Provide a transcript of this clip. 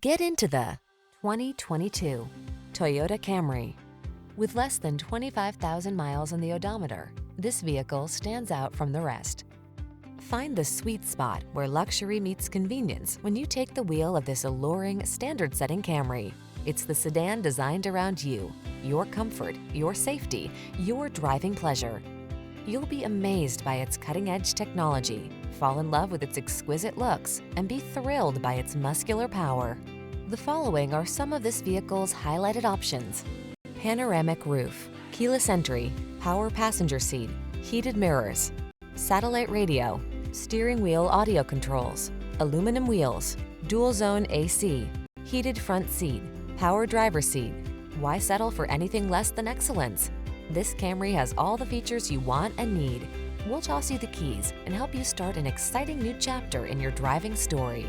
Get into the 2022 Toyota Camry. With less than 25,000 miles on the odometer, this vehicle stands out from the rest. Find the sweet spot where luxury meets convenience when you take the wheel of this alluring, standard-setting Camry. It's the sedan designed around you, your comfort, your safety, your driving pleasure. You'll be amazed by its cutting-edge technology, fall in love with its exquisite looks, and be thrilled by its muscular power. The following are some of this vehicle's highlighted options: panoramic roof, keyless entry, power passenger seat, heated mirrors, satellite radio, steering wheel audio controls, aluminum wheels, dual zone AC, heated front seat, power driver seat. Why settle for anything less than excellence? This Camry has all the features you want and need. We'll toss you the keys and help you start an exciting new chapter in your driving story.